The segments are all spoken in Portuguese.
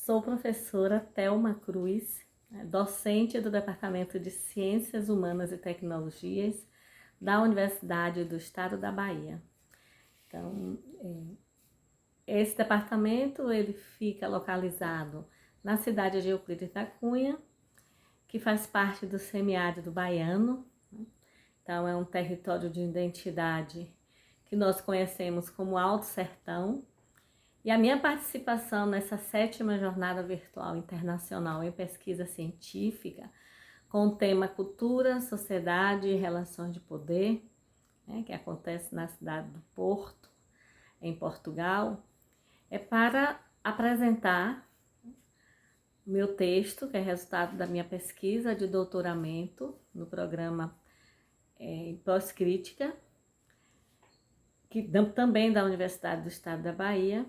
Sou professora Thelma Cruz, docente do Departamento de Ciências Humanas e Tecnologias da Universidade do Estado da Bahia. Então, esse departamento ele fica localizado na cidade de Euclides da Cunha, que faz parte do semiárido baiano. Então, é um território de identidade que nós conhecemos como Alto Sertão. E a minha participação nessa 7ª Jornada Virtual Internacional em Pesquisa Científica, com o tema Cultura, Sociedade e Relações de Poder, que acontece na cidade do Porto, em Portugal, é para apresentar meu texto, que é resultado da minha pesquisa de doutoramento no programa Pós-Crítica, que também da Universidade do Estado da Bahia.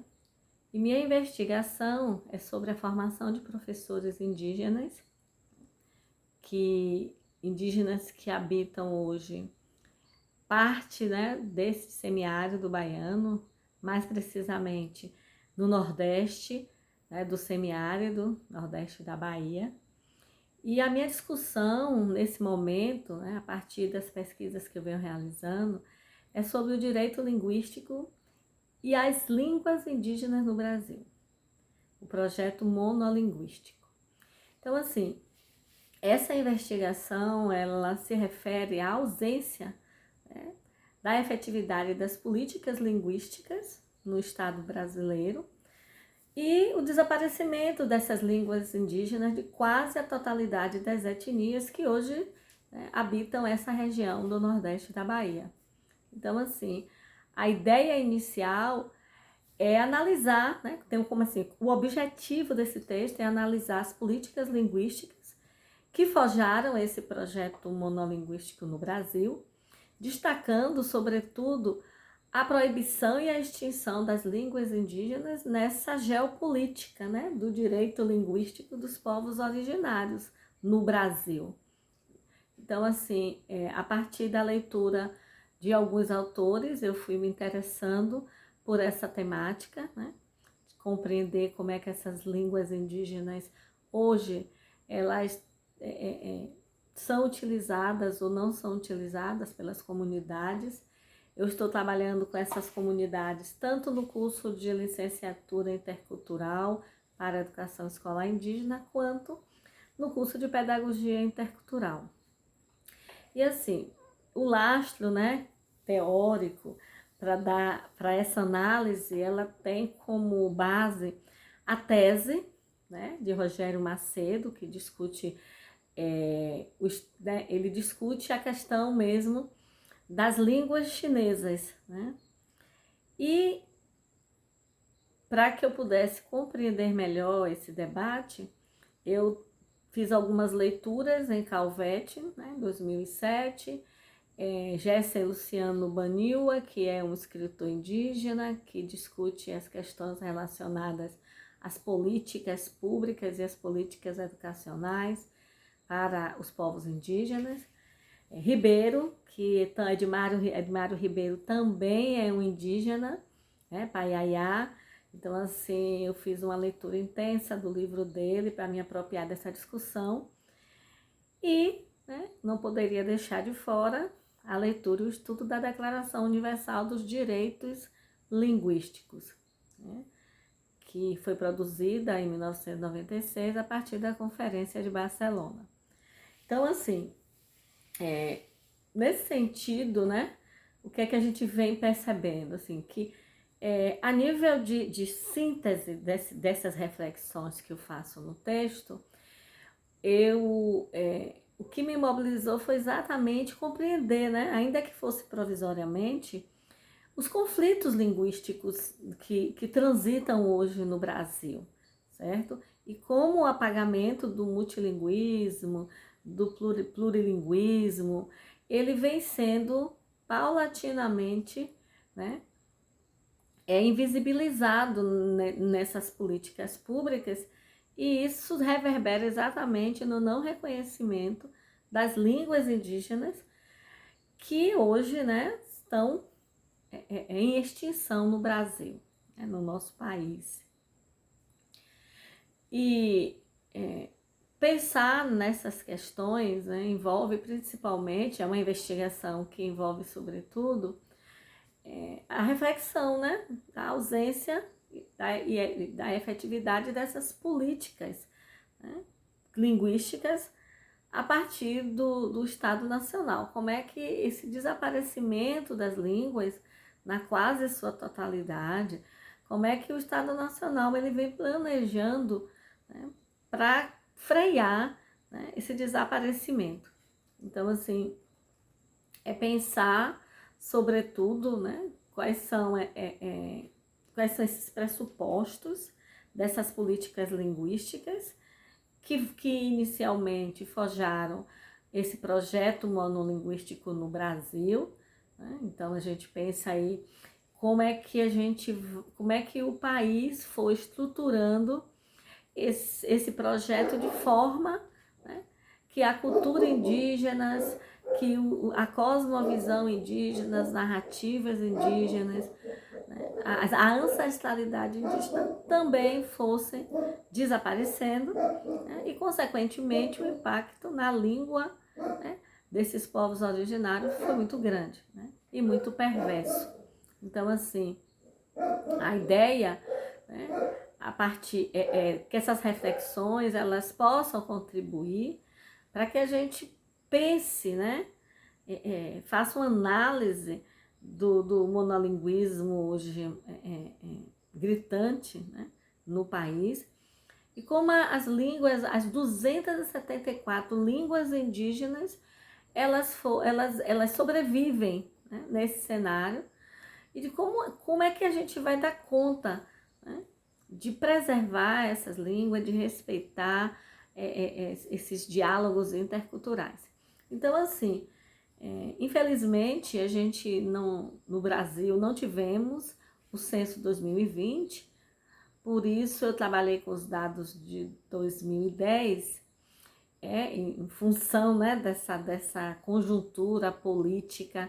E minha investigação é sobre a formação de professores indígenas que habitam hoje parte desse semiárido baiano, mais precisamente no Nordeste, do semiárido, Nordeste da Bahia. E a minha discussão nesse momento, a partir das pesquisas que eu venho realizando, é sobre o direito linguístico e as línguas indígenas no Brasil, o projeto monolinguístico. Então, assim, essa investigação, ela se refere à ausência da efetividade das políticas linguísticas no Estado brasileiro e o desaparecimento dessas línguas indígenas de quase a totalidade das etnias que hoje habitam essa região do Nordeste da Bahia. Então, assim, a ideia inicial é analisar, então, como assim, o objetivo desse texto é analisar as políticas linguísticas que forjaram esse projeto monolinguístico no Brasil, destacando, sobretudo, a proibição e a extinção das línguas indígenas nessa geopolítica, do direito linguístico dos povos originários no Brasil. Então, assim, a partir da leitura de alguns autores, eu fui me interessando por essa temática, de compreender como é que essas línguas indígenas hoje elas são utilizadas ou não são utilizadas pelas comunidades. Eu estou trabalhando com essas comunidades tanto no curso de licenciatura intercultural para a educação escolar indígena, quanto no curso de pedagogia intercultural. E assim, o lastro, teórico para essa análise, ela tem como base a tese, de Rogério Macedo, que discute ele discute a questão mesmo das línguas chinesas, E para que eu pudesse compreender melhor esse debate, eu fiz algumas leituras em Calvete, em 2007, Gessen Luciano Baniwa, que é um escritor indígena que discute as questões relacionadas às políticas públicas e às políticas educacionais para os povos indígenas. Ribeiro, que Edmário Ribeiro também é um indígena, Paiaiá. Então, assim, eu fiz uma leitura intensa do livro dele para me apropriar dessa discussão. E não poderia deixar de fora a leitura e o estudo da Declaração Universal dos Direitos Linguísticos, que foi produzida em 1996 a partir da Conferência de Barcelona. Então, assim, nesse sentido, o que é que a gente vem percebendo? Assim, que a nível de síntese dessas reflexões que eu faço no texto, o que me mobilizou foi exatamente compreender, ainda que fosse provisoriamente, os conflitos linguísticos que transitam hoje no Brasil, certo? E como o apagamento do multilinguismo, do plurilinguismo, ele vem sendo paulatinamente invisibilizado nessas políticas públicas, e isso reverbera exatamente no não reconhecimento das línguas indígenas que hoje estão em extinção no Brasil, no nosso país. E pensar nessas questões, né, envolve principalmente, é uma investigação que envolve sobretudo a reflexão, né, da ausência e da efetividade dessas políticas, né, linguísticas a partir do Estado Nacional. Como é que esse desaparecimento das línguas, na quase sua totalidade, como é que o Estado Nacional ele vem planejando, né, para frear, né, esse desaparecimento. Então, assim, é pensar, sobretudo, né, quais são esses pressupostos dessas políticas linguísticas que inicialmente forjaram esse projeto monolinguístico no Brasil, né? Então a gente pensa aí como é que o país foi estruturando esse projeto de forma, né, que a cultura indígena, que a cosmovisão indígena, as narrativas indígenas, né, a ancestralidade indígena também fossem desaparecendo, né, e, consequentemente, o impacto na língua, né, desses povos originários foi muito grande, né, e muito perverso. Então, assim, a ideia, né, a partir que essas reflexões elas possam contribuir para que a gente pense, né, faça uma análise do monolinguismo hoje gritante, né, no país, e como as línguas, as 274 línguas indígenas, elas sobrevivem, né, nesse cenário, e de como é que a gente vai dar conta, né, de preservar essas línguas, de respeitar esses diálogos interculturais. Então, assim, infelizmente, a gente no Brasil não tivemos o censo 2020, por isso eu trabalhei com os dados de 2010, em função, né, dessa conjuntura política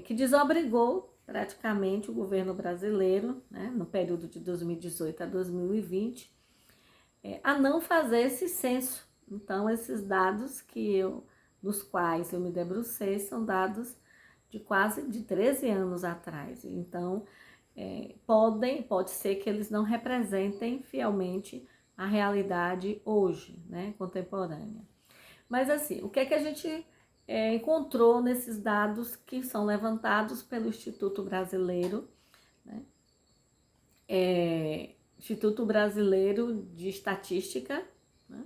que desobrigou praticamente o governo brasileiro, né, no período de 2018 a 2020, a não fazer esse censo. Então, esses dados nos quais eu me debrucei são dados de quase de 13 anos atrás. Então, pode ser que eles não representem fielmente a realidade hoje, né, contemporânea. Mas, assim, o que é que a gente encontrou nesses dados que são levantados pelo Instituto Brasileiro, né? Instituto Brasileiro de Estatística, né?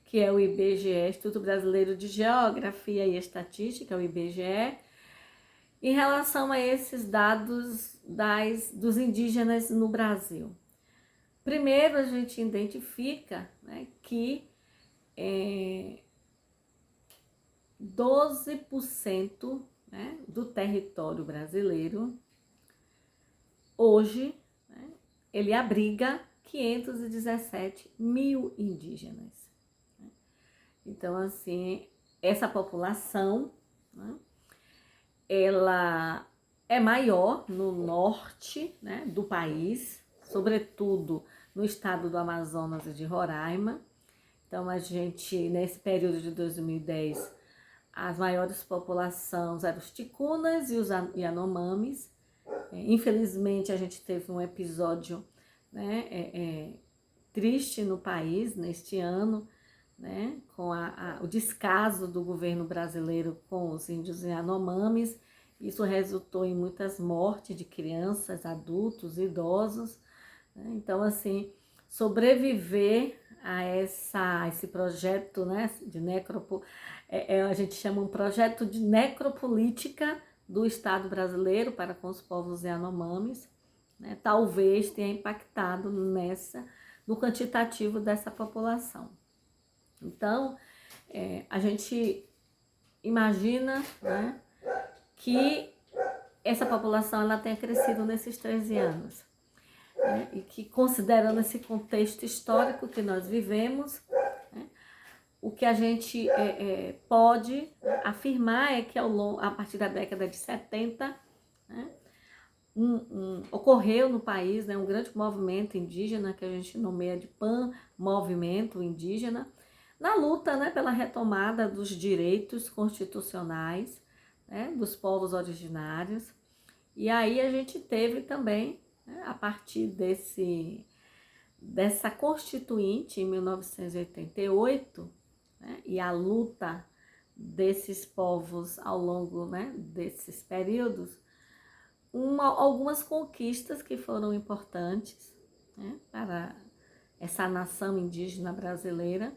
Que é o IBGE, Instituto Brasileiro de Geografia e Estatística, o IBGE, em relação a esses dados dos indígenas no Brasil. Primeiro, a gente identifica, né, que 12%, né, do território brasileiro, hoje, né, ele abriga 517 mil indígenas. Então, assim, essa população, né, ela é maior no norte, né, do país, sobretudo no estado do Amazonas e de Roraima. Então, a gente, nesse período de 2010, as maiores populações eram os ticunas e os Yanomamis. Infelizmente, a gente teve um episódio, né, triste no país neste ano, né, com o descaso do governo brasileiro com os índios Yanomamis. Isso resultou em muitas mortes de crianças, adultos, idosos, né? Então, assim, sobreviver a esse projeto, né, de a gente chama um projeto de necropolítica do Estado brasileiro para com os povos Yanomamis, né, talvez tenha impactado no quantitativo dessa população. Então, a gente imagina, né, que essa população ela tenha crescido nesses 13 anos. Né, e que, considerando esse contexto histórico que nós vivemos, né, o que a gente pode afirmar é que a partir da década de 70, né, ocorreu no país, né, um grande movimento indígena, que a gente nomeia de pan-movimento indígena, na luta, né, pela retomada dos direitos constitucionais, né, dos povos originários. E aí a gente teve também, né, a partir dessa Constituinte, em 1988, né, e a luta desses povos ao longo, né, desses períodos, algumas conquistas que foram importantes, né, para essa nação indígena brasileira.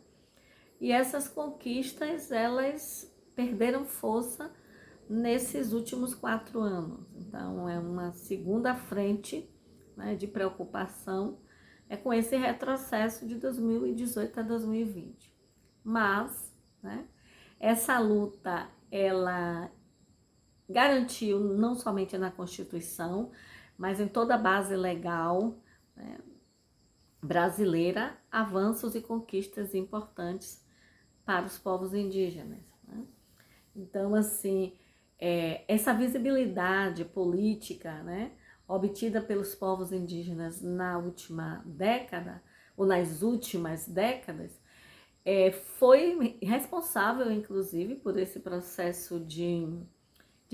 E essas conquistas, elas perderam força nesses últimos 4 anos. Então, é uma segunda frente, né, de preocupação, com esse retrocesso de 2018 a 2020. Mas, né, essa luta, ela garantiu, não somente na Constituição, mas em toda a base legal, né, brasileira, avanços e conquistas importantes para os povos indígenas, né? Então, assim, essa visibilidade política, né, obtida pelos povos indígenas na última década, ou nas últimas décadas, foi responsável, inclusive, por esse processo de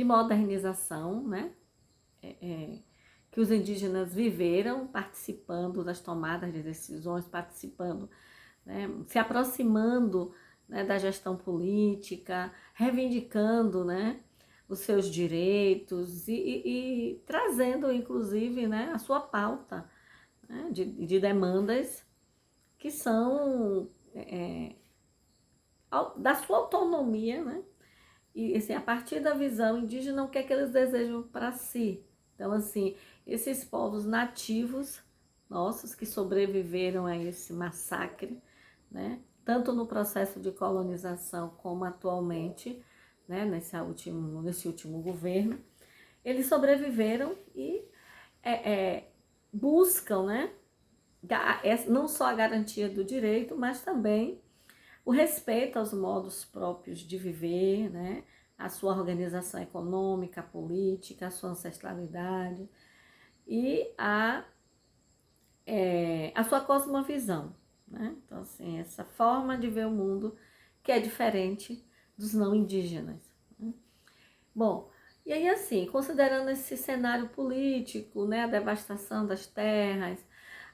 modernização, né, que os indígenas viveram, participando das tomadas de decisões, participando, né, se aproximando, né, da gestão política, reivindicando, né, os seus direitos e trazendo, inclusive, né, a sua pauta, né, de demandas que são da sua autonomia, né, e assim, a partir da visão indígena, o que é que eles desejam para si. Então, assim, esses povos nativos nossos que sobreviveram a esse massacre, né, tanto no processo de colonização como atualmente, né, nesse último governo, eles sobreviveram e buscam, né, não só a garantia do direito, mas também o respeito aos modos próprios de viver, né, a sua organização econômica, política, a sua ancestralidade e a sua cosmovisão, né? Então, assim, essa forma de ver o mundo que é diferente dos não indígenas, né? Bom, e aí, assim, considerando esse cenário político, né, a devastação das terras,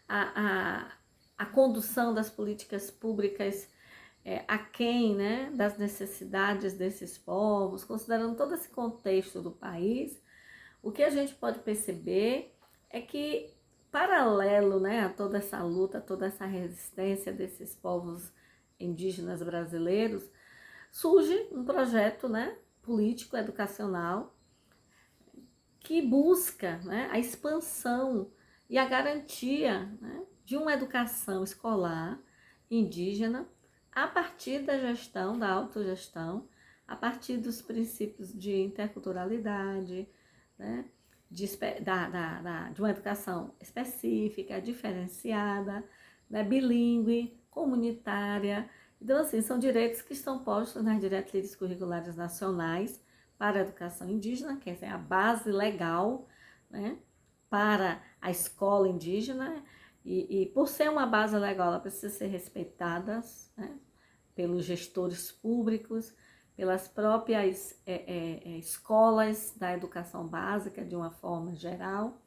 a condução das políticas públicas aquém, né, das necessidades desses povos, considerando todo esse contexto do país, o que a gente pode perceber é que, paralelo, né, a toda essa luta, a toda essa resistência desses povos indígenas brasileiros, surge um projeto, né, político, educacional, que busca, né, a expansão e a garantia, né, de uma educação escolar indígena a partir da gestão, da autogestão, a partir dos princípios de interculturalidade, né, de uma educação específica, diferenciada, né, bilíngue, comunitária. Então, assim, são direitos que estão postos nas diretrizes curriculares nacionais para a educação indígena, que é a base legal, né, para a escola indígena, e por ser uma base legal, ela precisa ser respeitada, né, pelos gestores públicos, pelas próprias escolas da educação básica, de uma forma geral.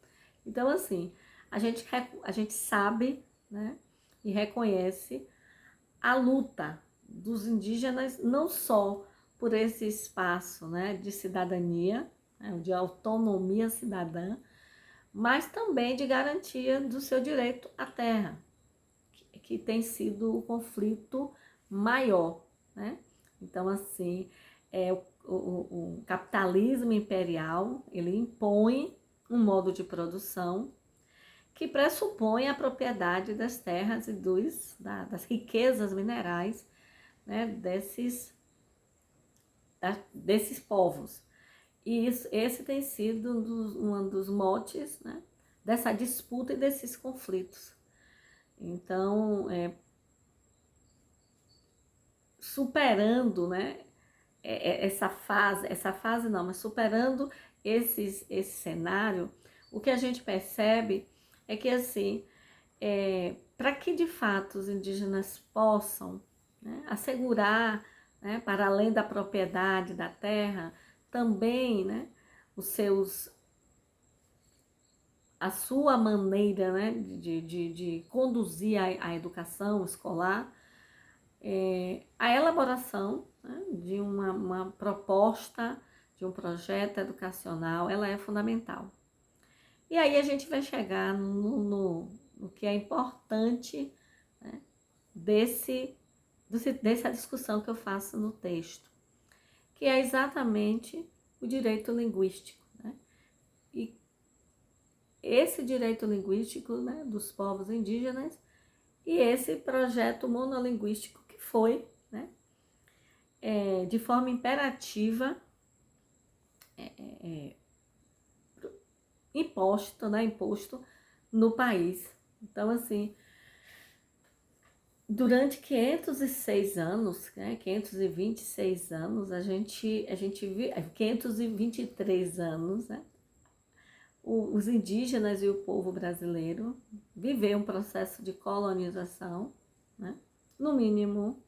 Então, assim, a gente sabe, né, e reconhece a luta dos indígenas, não só por esse espaço, né, de cidadania, né, de autonomia cidadã, mas também de garantia do seu direito à terra, que tem sido o conflito maior, né? Então, assim, o capitalismo imperial, ele impõe um modo de produção que pressupõe a propriedade das terras e das riquezas minerais, né, desses povos. E esse tem sido um dos motes, né, dessa disputa e desses conflitos. Então, superando, né, essa fase não, mas superando esse cenário, o que a gente percebe é que, assim, para que de fato os indígenas possam, né, assegurar, né, para além da propriedade da terra, também, né, a sua maneira, né, de conduzir a educação escolar, a elaboração, né, de uma proposta, de um projeto educacional, ela é fundamental. E aí a gente vai chegar no que é importante, né, dessa discussão que eu faço no texto, que é exatamente o direito linguístico, né? E esse direito linguístico, né, dos povos indígenas e esse projeto monolinguístico que foi, né, de forma imperativa imposto no país. Então, assim, durante 506 anos, né, 526 anos, a gente 523 anos, né, os indígenas e o povo brasileiro viveu um processo de colonização, né, no mínimo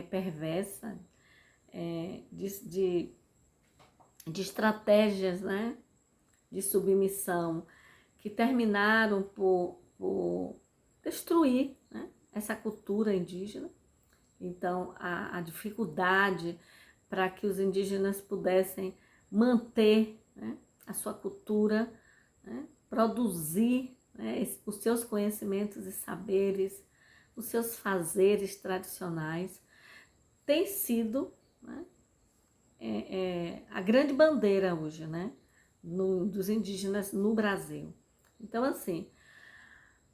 perversa, de estratégias, né, de submissão que terminaram por destruir, né, essa cultura indígena. Então, a dificuldade para que os indígenas pudessem manter, né, a sua cultura, né, produzir, né, os seus conhecimentos e saberes, os seus fazeres tradicionais, tem sido, né, a grande bandeira hoje, né, dos indígenas no Brasil. Então, assim,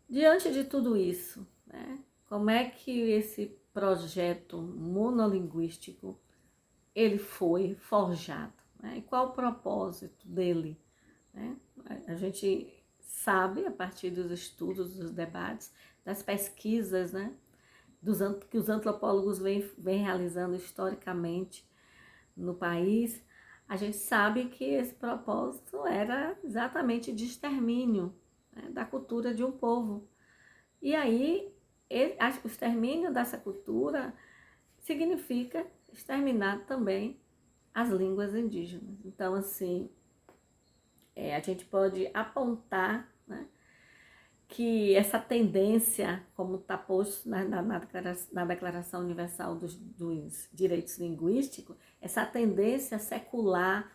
diante de tudo isso, né, como é que esse projeto monolinguístico ele foi forjado, né? E qual o propósito dele, né? A gente sabe, a partir dos estudos, dos debates, das pesquisas, né, que os antropólogos vêm realizando historicamente no país, a gente sabe que esse propósito era exatamente de extermínio, né, da cultura de um povo. E aí, o extermínio dessa cultura significa exterminar também as línguas indígenas. Então, assim, a gente pode apontar, né, que essa tendência, como está posto na Declaração Universal dos Direitos Linguísticos, essa tendência secular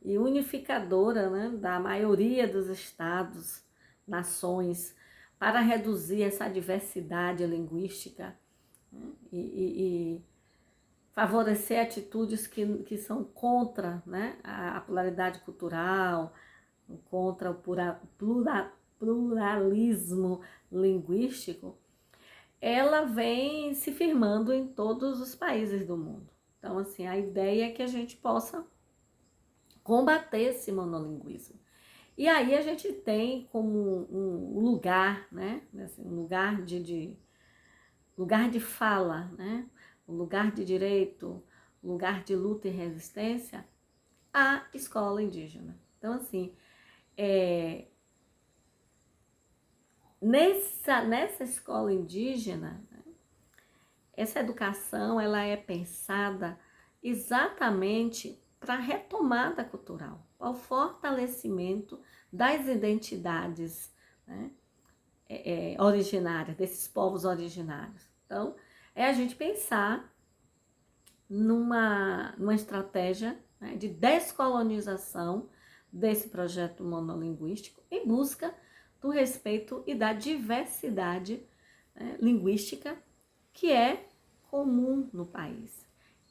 e unificadora, né, da maioria dos estados, nações, para reduzir essa diversidade linguística, né, e favorecer atitudes que são contra, né, a pluralidade cultural, contra o pluralismo linguístico, ela vem se firmando em todos os países do mundo. Então, assim, a ideia é que a gente possa combater esse monolinguismo. E aí a gente tem como um lugar, né, assim, um lugar lugar de fala, né, um lugar de direito, um lugar de luta e resistência, a escola indígena. Então, assim, nessa escola indígena, né, essa educação ela é pensada exatamente para a retomada cultural, para o fortalecimento das identidades, né, originárias, desses povos originários. Então, é a gente pensar numa estratégia, né, de descolonização desse projeto monolinguístico em busca do respeito e da diversidade, né, linguística que é comum no país,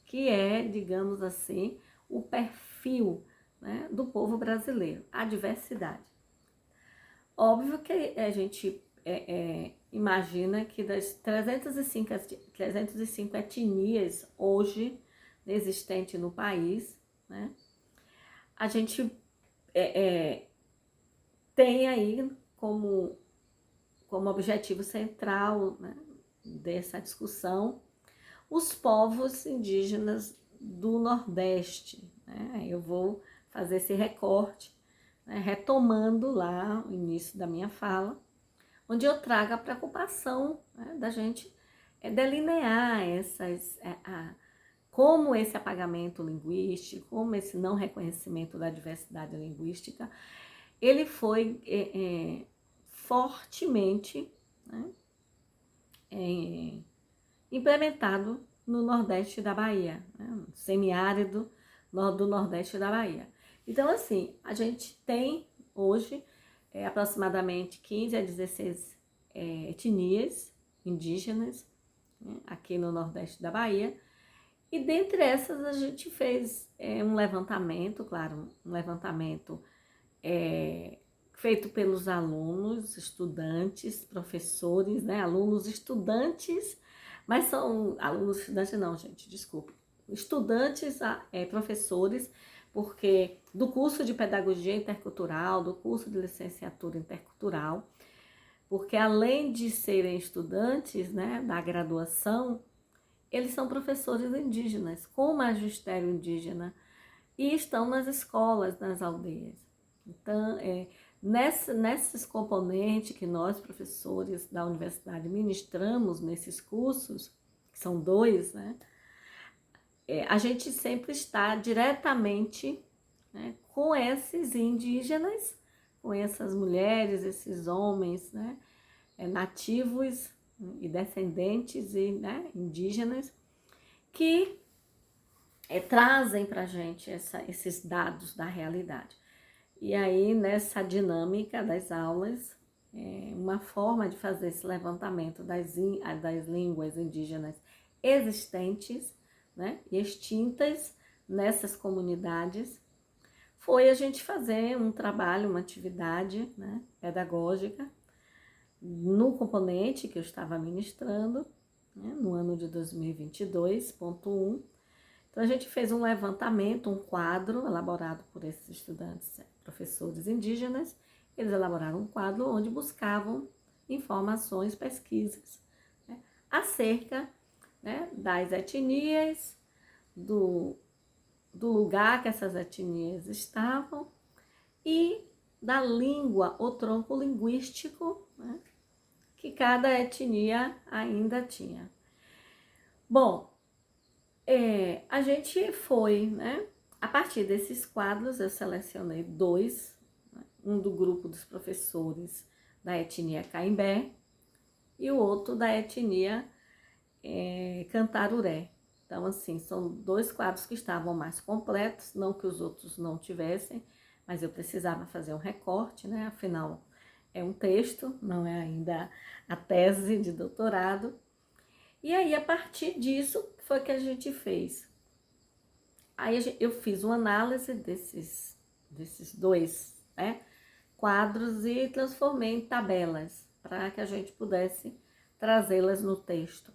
que é, digamos assim, o perfil, né, do povo brasileiro, a diversidade. Óbvio que a gente imagina que das 305 etnias hoje existentes no país, né, a gente tem aí como objetivo central, né, dessa discussão os povos indígenas do Nordeste, né? Eu vou fazer esse recorte, né, retomando lá o início da minha fala, onde eu trago a preocupação, né, da gente delinear como esse apagamento linguístico, como esse não reconhecimento da diversidade linguística, ele foi fortemente, né, implementado no Nordeste da Bahia, né, no semiárido do Nordeste da Bahia. Então, assim, a gente tem hoje aproximadamente 15 a 16 etnias indígenas, né, aqui no Nordeste da Bahia, e dentre essas a gente fez um levantamento, claro, um levantamento feito pelos alunos, estudantes, professores, né, alunos, estudantes, mas são alunos, estudantes não, gente, desculpa, estudantes, professores, porque do curso de Pedagogia Intercultural, do curso de Licenciatura Intercultural, porque além de serem estudantes, né, da graduação, eles são professores indígenas, com magistério indígena, e estão nas escolas, nas aldeias. Então, nesses componentes que nós, professores da universidade, ministramos nesses cursos, que são 2, né, a gente sempre está diretamente, né, com esses indígenas, com essas mulheres, esses homens, né, nativos e descendentes e, né, indígenas, que trazem para a gente esses dados da realidade. E aí, nessa dinâmica das aulas, uma forma de fazer esse levantamento das línguas indígenas existentes, né, e extintas nessas comunidades, foi a gente fazer um trabalho, uma atividade, né, pedagógica, no componente que eu estava ministrando, né, no ano de 2022.1. Então, a gente fez um levantamento, um quadro elaborado por esses estudantes, professores indígenas. Eles elaboraram um quadro onde buscavam informações, pesquisas, né, acerca, né, das etnias, do lugar que essas etnias estavam e da língua, o tronco linguístico, né, que cada etnia ainda tinha. Bom, a gente foi, né? A partir desses quadros, eu selecionei 2, né, um do grupo dos professores da etnia Caimbé e o outro da etnia Cantaruré. Então, assim, são 2 quadros que estavam mais completos, não que os outros não tivessem, mas eu precisava fazer um recorte, né? Afinal, é um texto, não é ainda a tese de doutorado. E aí, a partir disso, foi que a gente fez. Aí eu fiz uma análise desses 2, né, quadros e transformei em tabelas, para que a gente pudesse trazê-las no texto.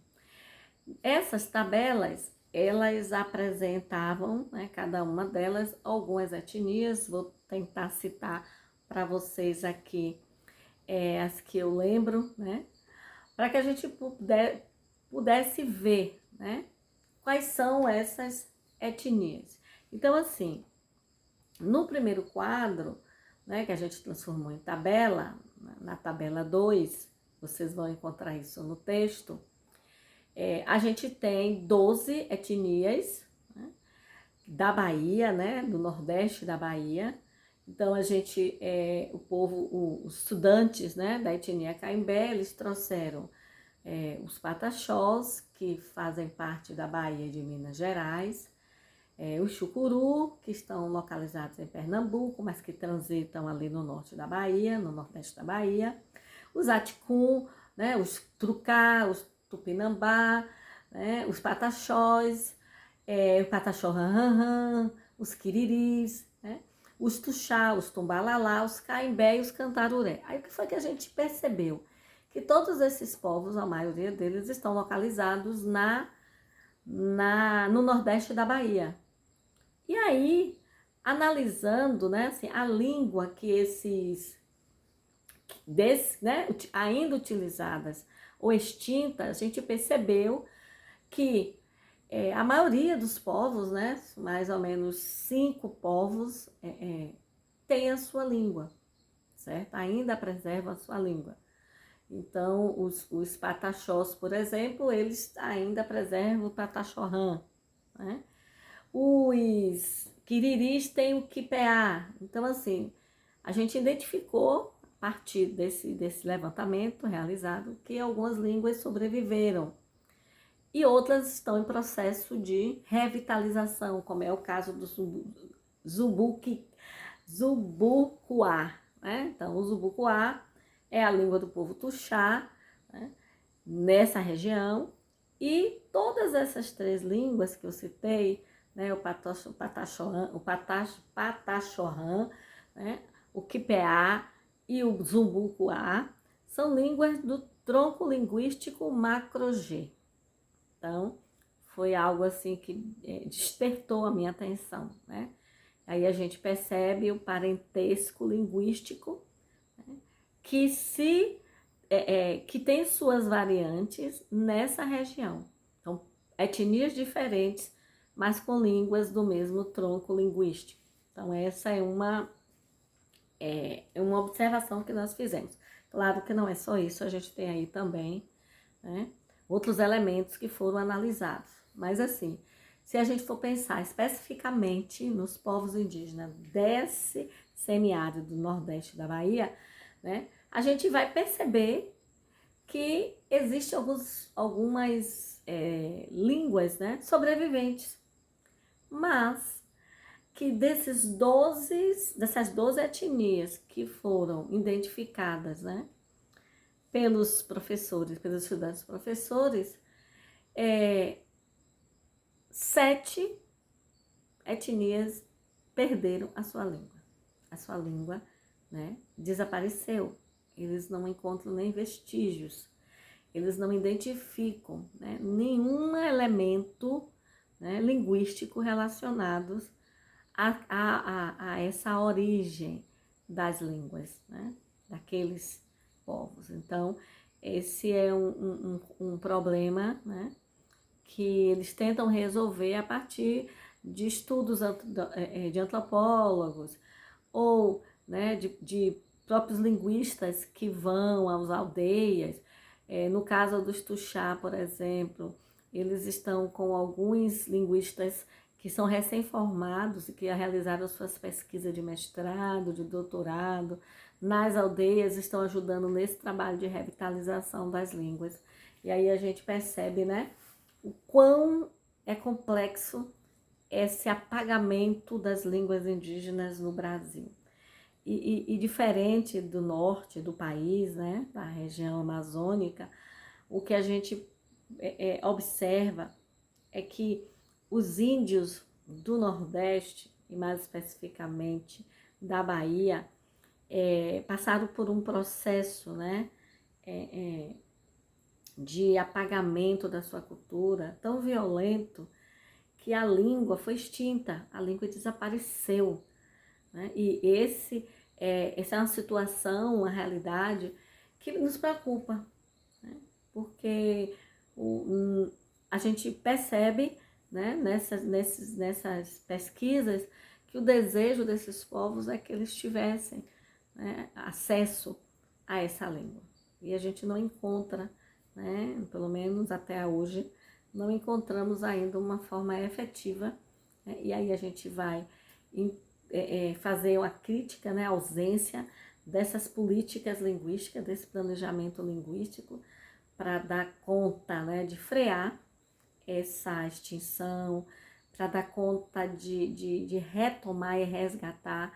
Essas tabelas, elas apresentavam, né, cada uma delas, algumas etnias. Vou tentar citar para vocês aqui as que eu lembro, né, para que a gente pudesse ver, né, quais são essas etnias. Então, assim, no primeiro quadro, né, que a gente transformou em tabela, na tabela 2, vocês vão encontrar isso no texto, a gente tem 12 etnias, né, da Bahia, né, do Nordeste da Bahia. Então, a gente, os estudantes, né, da etnia Caimbé, eles trouxeram os Pataxós, que fazem parte da Bahia de Minas Gerais, os Chucuru, que estão localizados em Pernambuco, mas que transitam ali no norte da Bahia, no nordeste da Bahia, os Aticum, né, os Trucá, os Tupinambá, né, os Pataxós, o Pataxó Ranranran, os Quiriris, né, os Tuxá, os Tumbalalá, os Caimbé e os Cantaruré. Aí o que foi que a gente percebeu? Que todos esses povos, a maioria deles, estão localizados no nordeste da Bahia. E aí, analisando, né, assim, a língua que né, ainda utilizadas ou extintas, a gente percebeu que a maioria dos povos, né, mais ou menos 5 povos, têm a sua língua, certo? Ainda preservam a sua língua. Então, os pataxós, por exemplo, eles ainda preservam o pataxó-rã, né? Os quiriris têm o quipeá. Então, assim, a gente identificou, a partir desse levantamento realizado, que algumas línguas sobreviveram e outras estão em processo de revitalização, como é o caso do Zubucuá, né? Então, o Zubucuá é a língua do povo Tuxá, né? Nessa região, e todas essas três línguas que eu citei, né? O Pataxó-Rã, né? O Quipeá e o Zumbucuá, são línguas do tronco linguístico macro-G. Então, foi algo assim que despertou a minha atenção, né? Aí a gente percebe o parentesco linguístico, né? Que tem suas variantes nessa região. Então, etnias diferentes, mas com línguas do mesmo tronco linguístico. Então, essa é uma observação que nós fizemos. Claro que não é só isso, a gente tem aí também, né, outros elementos que foram analisados. Mas assim, se a gente for pensar especificamente nos povos indígenas desse semiárido do Nordeste da Bahia, né, a gente vai perceber que existem algumas línguas, né, sobreviventes, mas que dessas 12 etnias que foram identificadas, né, pelos professores, pelos estudantes professores, 7 etnias perderam a sua língua. A sua língua, né, desapareceu. Eles não encontram nem vestígios. Eles não identificam, né, nenhum elemento, né, linguístico relacionados a essa origem das línguas, né, daqueles povos. Então, esse é um problema, né, que eles tentam resolver a partir de estudos de antropólogos ou, né, de próprios linguistas que vão às aldeias. No caso dos Tuxá, por exemplo, eles estão com alguns linguistas que são recém-formados e que realizaram suas pesquisas de mestrado, de doutorado, nas aldeias, estão ajudando nesse trabalho de revitalização das línguas. E aí a gente percebe, né, o quão é complexo esse apagamento das línguas indígenas no Brasil. E diferente do norte do país, né, da região amazônica, o que a gente observa é que os índios do Nordeste, e mais especificamente da Bahia, passaram por um processo, né, de apagamento da sua cultura tão violento que a língua foi extinta, a língua desapareceu, né? E essa é uma situação, uma realidade que nos preocupa, né? Porque a gente percebe, né, nessas pesquisas que o desejo desses povos é que eles tivessem, né, acesso a essa língua. E a gente não encontra, né, pelo menos até hoje, não encontramos ainda uma forma efetiva, né? E aí a gente vai fazer uma crítica, né, à ausência dessas políticas linguísticas, desse planejamento linguístico, para dar conta, né, de frear essa extinção, para dar conta de retomar e resgatar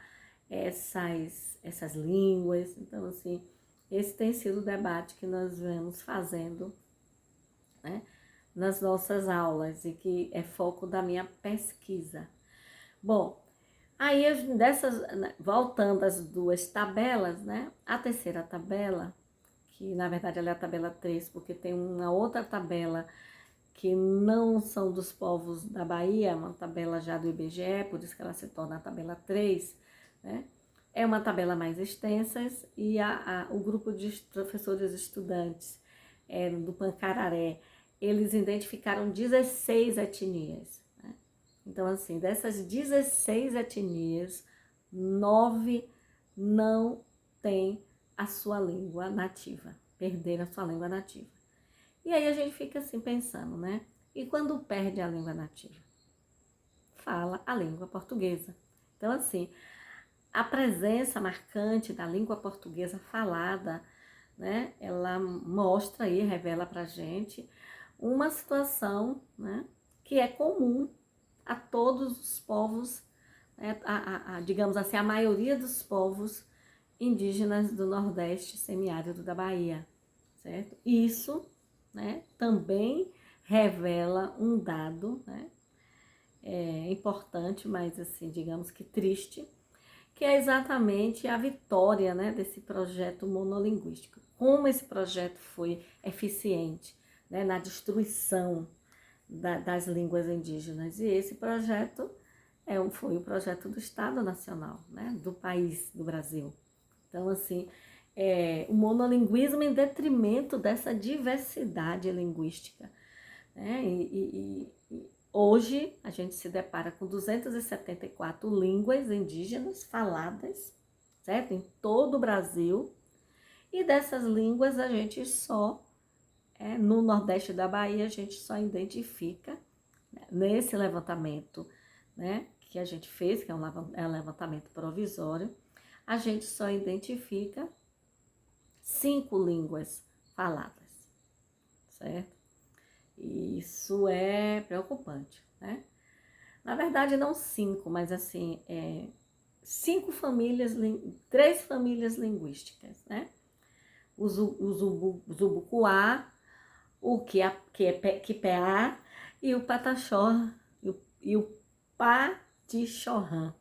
essas línguas. Então, assim, esse tem sido o debate que nós vemos fazendo, né, nas nossas aulas e que é foco da minha pesquisa. Bom, aí voltando às duas tabelas, né, a terceira tabela, que na verdade ela é a tabela 3, porque tem uma outra tabela que não são dos povos da Bahia, uma tabela já do IBGE, por isso que ela se torna a tabela 3, né? É uma tabela mais extensa e o grupo de professores e estudantes do Pancararé, eles identificaram 16 etnias, né? Então, assim, dessas 16 etnias, 9 não têm a sua língua nativa, perderam a sua língua nativa. E aí a gente fica assim pensando, né? E quando perde a língua nativa? Fala a língua portuguesa. Então, assim, a presença marcante da língua portuguesa falada, né? Ela mostra aí, revela pra gente uma situação, né? Que é comum a todos os povos, né, digamos assim, a maioria dos povos indígenas do Nordeste semiárido da Bahia, certo? Isso, né, também revela um dado, né, importante, mas assim, digamos que triste, que é exatamente a vitória, né, desse projeto monolinguístico. Como esse projeto foi eficiente, né, na destruição das línguas indígenas. E esse projeto foi o projeto do Estado Nacional, né, do país, do Brasil. Então, assim, o monolinguismo em detrimento dessa diversidade linguística, né? Hoje a gente se depara com 274 línguas indígenas faladas, certo? Em todo o Brasil. E dessas línguas a gente só, no Nordeste da Bahia, a gente só identifica, né, nesse levantamento, né, que a gente fez, que é um levantamento provisório, a gente só identifica 5 línguas faladas, certo? E isso é preocupante, né? Na verdade, não 5, mas assim, 5 famílias, 3 famílias linguísticas, né? O Zubucuá, o Quipeá e o Pataxó e o Patixorrã.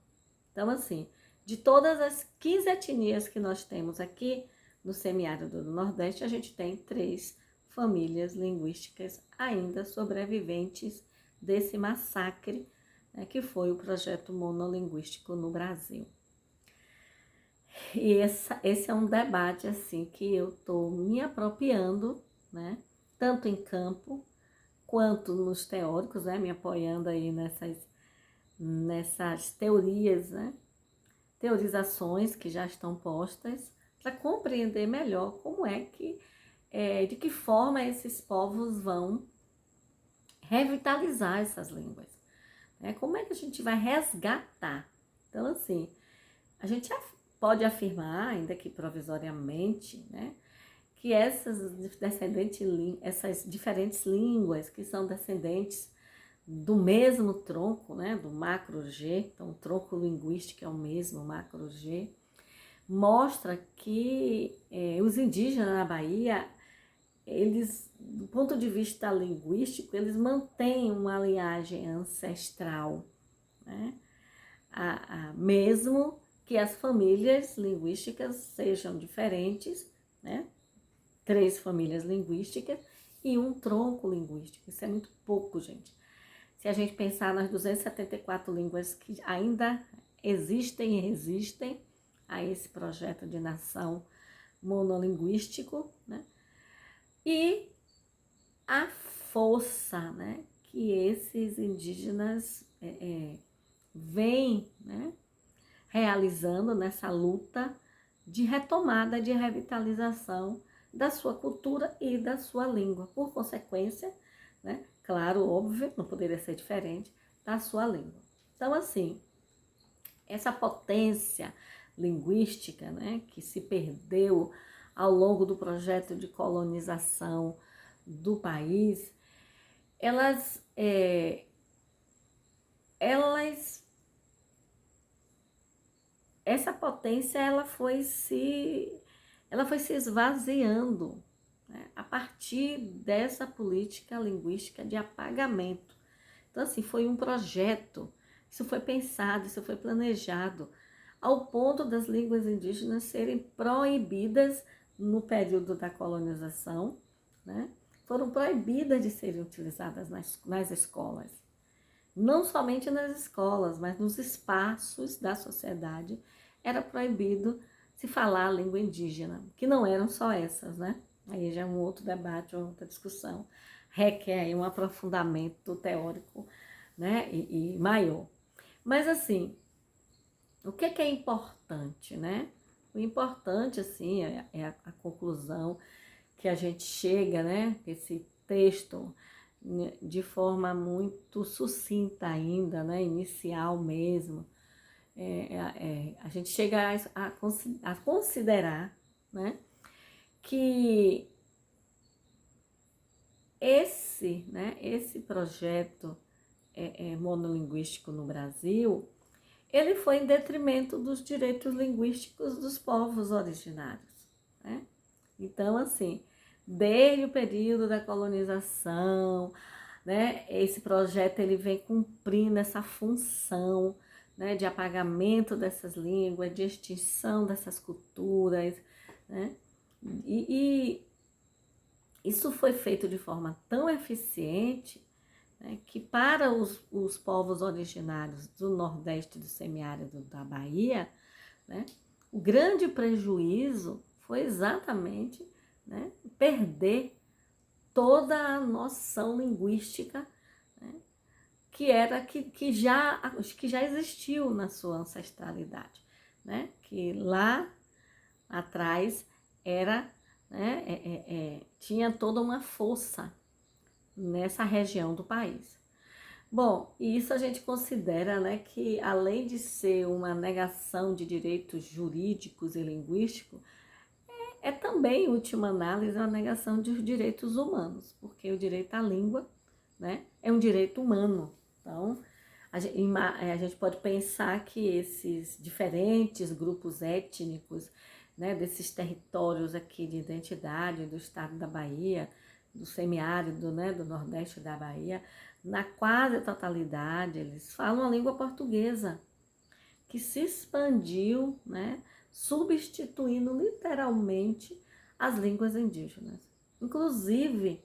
Então, assim, de todas as 15 etnias que nós temos aqui no semiárido do Nordeste, a gente tem 3 famílias linguísticas ainda sobreviventes desse massacre, né, que foi o projeto monolinguístico no Brasil. E esse é um debate assim que eu estou me apropriando, né, tanto em campo quanto nos teóricos, né, me apoiando aí nessas teorias, né, teorizações que já estão postas, para compreender melhor como é que, de que forma esses povos vão revitalizar essas línguas, né? Como é que a gente vai resgatar? Então, assim, a gente pode afirmar, ainda que provisoriamente, né, que essas diferentes línguas que são descendentes do mesmo tronco, né, do macro G, então o tronco linguístico é o mesmo, macro G, mostra que os indígenas na Bahia, eles, do ponto de vista linguístico, eles mantêm uma linhagem ancestral, né, mesmo que as famílias linguísticas sejam diferentes, né, 3 famílias linguísticas e um tronco linguístico, isso é muito pouco, gente. Se a gente pensar nas 274 línguas que ainda existem e resistem a esse projeto de nação monolinguístico, né? E a força, né, que esses indígenas vêm, né, realizando nessa luta de retomada, de revitalização da sua cultura e da sua língua. Por consequência, né, claro, óbvio, não poderia ser diferente, da sua língua. Então, assim, essa potência linguística, né, que se perdeu ao longo do projeto de colonização do país, elas essa potência ela foi se esvaziando, né, a partir dessa política linguística de apagamento. Então, assim, foi um projeto, isso foi pensado, isso foi planejado, ao ponto das línguas indígenas serem proibidas no período da colonização, né? Foram proibidas de serem utilizadas nas escolas. Não somente nas escolas, mas nos espaços da sociedade era proibido se falar a língua indígena, que não eram só essas, né? Aí já é um outro debate, uma outra discussão, requer um aprofundamento teórico, né? E maior. Mas assim, O que é importante, né? O importante, assim, é a conclusão que a gente chega, né? Esse texto, né, de forma muito sucinta ainda, né? Inicial mesmo. A gente chega a considerar, né? Que esse projeto monolinguístico no Brasil, ele foi em detrimento dos direitos linguísticos dos povos originários, né? Então, assim, desde o período da colonização, né, esse projeto ele vem cumprindo essa função, né, de apagamento dessas línguas, de extinção dessas culturas, né? E isso foi feito de forma tão eficiente, né, que para os povos originários do Nordeste do semiárido da Bahia, né, o grande prejuízo foi exatamente, né, perder toda a noção linguística, né, que já existiu na sua ancestralidade, né, que lá atrás era, né, tinha toda uma força nessa região do país. Bom, e isso a gente considera, né, que além de ser uma negação de direitos jurídicos e linguísticos, é também, em última análise, uma negação de direitos humanos, porque o direito à língua, né, é um direito humano. Então, a gente pode pensar que esses diferentes grupos étnicos, né, desses territórios aqui de identidade do estado da Bahia, do semiárido, né, do Nordeste da Bahia, na quase totalidade, eles falam a língua portuguesa, que se expandiu, né, substituindo literalmente as línguas indígenas. Inclusive,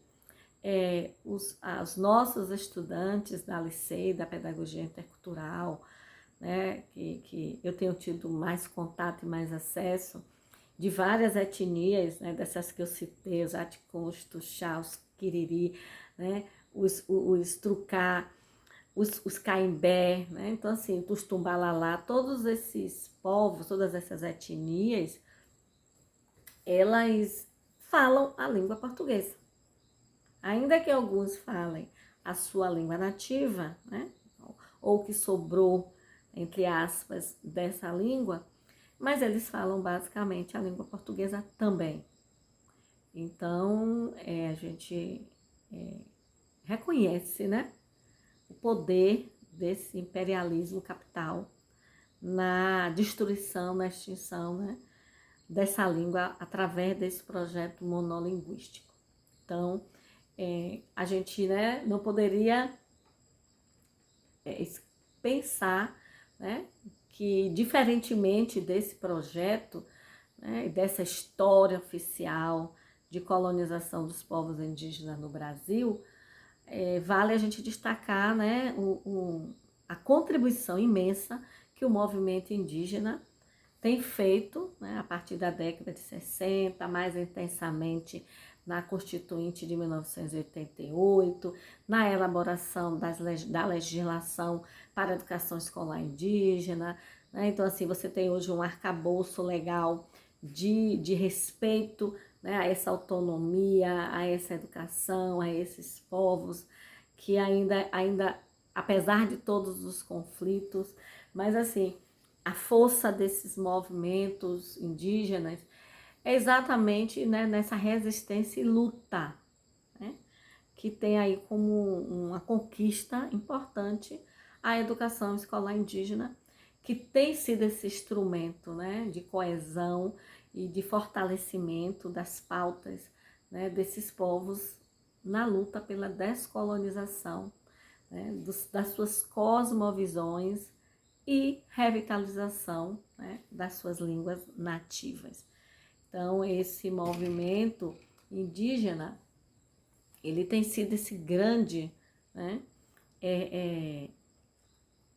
os nossos estudantes da Licei, da Pedagogia Intercultural, né, que eu tenho tido mais contato e mais acesso, de várias etnias, né, dessas que eu citei, os Aticuns, os Tuxá, os Quiriri, né, os Trucá, os Caimbé, né? Então, assim, os Tumbalalá, todos esses povos, todas essas etnias, elas falam a língua portuguesa. Ainda que alguns falem a sua língua nativa, né? Ou que sobrou, entre aspas, dessa língua, mas eles falam basicamente a língua portuguesa também. Então, a gente reconhece, né, o poder desse imperialismo capital na destruição, na extinção, né, dessa língua através desse projeto monolinguístico. Então, a gente, né, não poderia pensar, né, que diferentemente desse projeto, né, dessa história oficial de colonização dos povos indígenas no Brasil, vale a gente destacar, né, a contribuição imensa que o movimento indígena tem feito, né, a partir da década de 60, mais intensamente na Constituinte de 1988, na elaboração da legislação para a educação escolar indígena, né? Então, assim, você tem hoje um arcabouço legal de respeito, né, a essa autonomia, a essa educação, a esses povos que ainda, apesar de todos os conflitos, mas assim, a força desses movimentos indígenas é exatamente, né, nessa resistência e luta, né, que tem aí como uma conquista importante a educação escolar indígena, que tem sido esse instrumento, né, de coesão e de fortalecimento das pautas, né, desses povos na luta pela descolonização, né, das suas cosmovisões e revitalização, né, das suas línguas nativas. Então, esse movimento indígena, ele tem sido esse grande, né,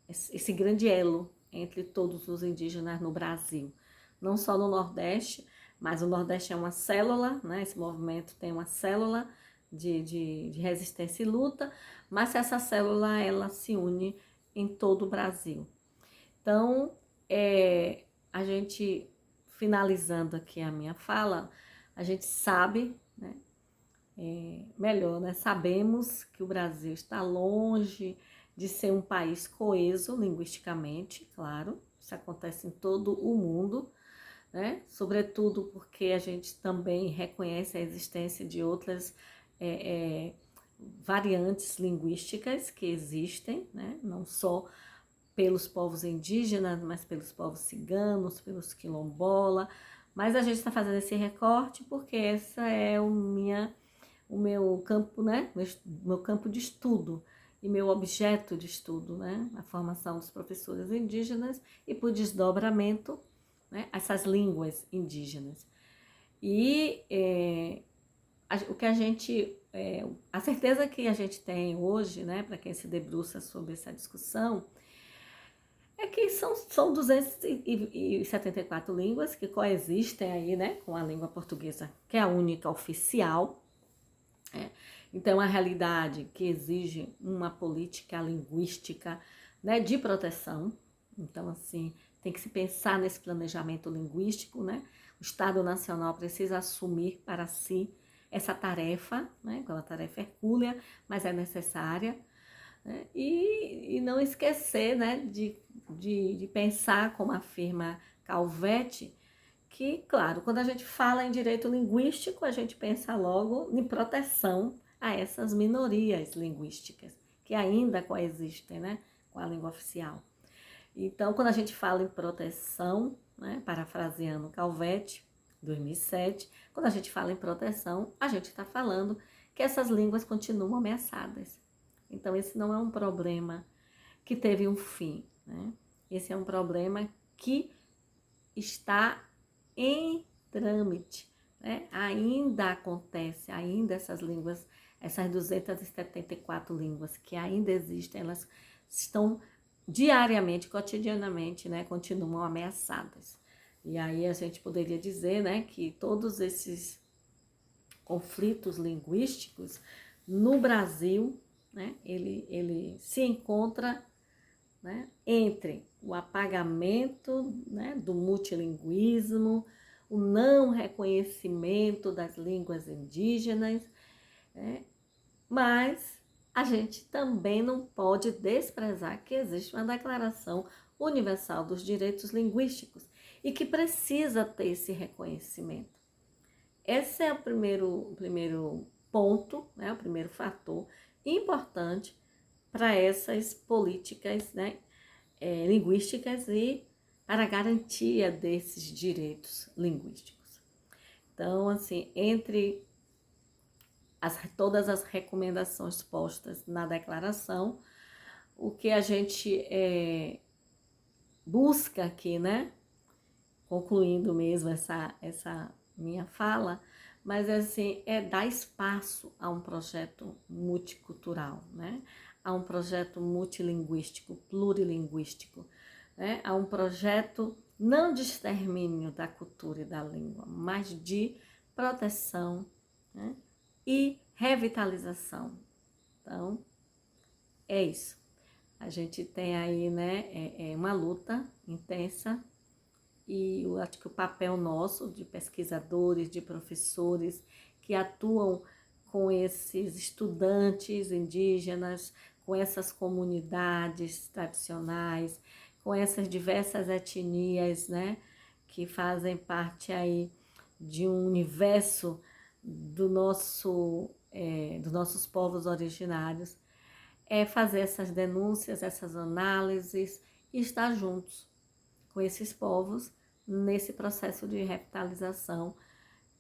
esse grande elo entre todos os indígenas no Brasil. Não só no Nordeste, mas o Nordeste é uma célula, né, esse movimento tem uma célula de resistência e luta, mas essa célula, ela se une em todo o Brasil. Então, a gente, finalizando aqui a minha fala, a gente sabe, né, melhor, né, sabemos que o Brasil está longe de ser um país coeso linguisticamente, claro, isso acontece em todo o mundo, né, sobretudo porque a gente também reconhece a existência de outras variantes linguísticas que existem, né, não só pelos povos indígenas, mas pelos povos ciganos, pelos quilombola, mas a gente está fazendo esse recorte porque essa é o meu campo, né, meu campo de estudo e meu objeto de estudo, né, a formação dos professores indígenas e por desdobramento, né, essas línguas indígenas. E o que a certeza que a gente tem hoje, né, para quem se debruça sobre essa discussão, é que são 274 línguas que coexistem aí, né, com a língua portuguesa, que é a única oficial. Então, é uma realidade que exige uma política linguística, né, de proteção. Então, assim, tem que se pensar nesse planejamento linguístico, né? O Estado Nacional precisa assumir para si essa tarefa, né? É uma tarefa hercúlea, mas é necessária. Né? E não esquecer, né, de pensar, como afirma Calvetti, que, claro, quando a gente fala em direito linguístico, a gente pensa logo em proteção a essas minorias linguísticas que ainda coexistem, né, com a língua oficial. Então, quando a gente fala em proteção, né, parafraseando Calvetti, 2007, quando a gente fala em proteção, a gente está falando que essas línguas continuam ameaçadas. Então, esse não é um problema que teve um fim, né? Esse é um problema que está em trâmite, né? Ainda acontece, ainda essas línguas, essas 274 línguas que ainda existem, elas estão diariamente, cotidianamente, né? Continuam ameaçadas. E aí a gente poderia dizer, né, que todos esses conflitos linguísticos no Brasil, né, ele se encontra, né, entre o apagamento, né, do multilinguismo, o não reconhecimento das línguas indígenas, né, mas a gente também não pode desprezar que existe uma Declaração Universal dos Direitos Linguísticos e que precisa ter esse reconhecimento. Esse é o primeiro ponto, né, o primeiro fator importante para essas políticas, né, linguísticas e para a garantia desses direitos linguísticos. Então, assim, entre todas as recomendações postas na declaração, o que a gente busca aqui, né, concluindo mesmo essa minha fala, mas assim, é dar espaço a um projeto multicultural, né? A um projeto multilinguístico, plurilinguístico, né? A um projeto não de extermínio da cultura e da língua, mas de proteção, né? E revitalização. Então, é isso. A gente tem aí, né, uma luta intensa. E eu acho que o papel nosso de pesquisadores, de professores que atuam com esses estudantes indígenas, com essas comunidades tradicionais, com essas diversas etnias, né, que fazem parte aí de um universo dos nossos povos originários, é fazer essas denúncias, essas análises e estar juntos com esses povos nesse processo de revitalização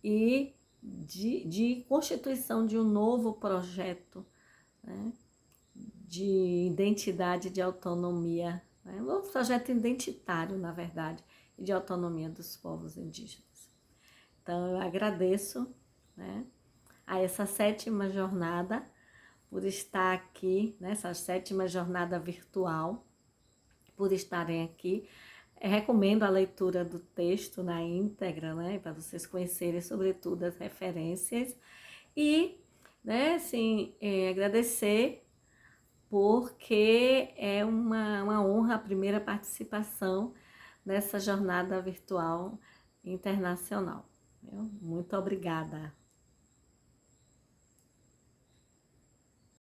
e de constituição de um novo projeto, né, de identidade, de autonomia, né, um novo projeto identitário, na verdade, e de autonomia dos povos indígenas. Então, eu agradeço, né, a essa 7ª jornada por estar aqui, nessa 7ª jornada virtual, por estarem aqui. Recomendo a leitura do texto na íntegra, né, para vocês conhecerem, sobretudo, as referências. E, né, assim, agradecer, porque é uma honra a primeira participação nessa jornada virtual internacional. Viu? Muito obrigada.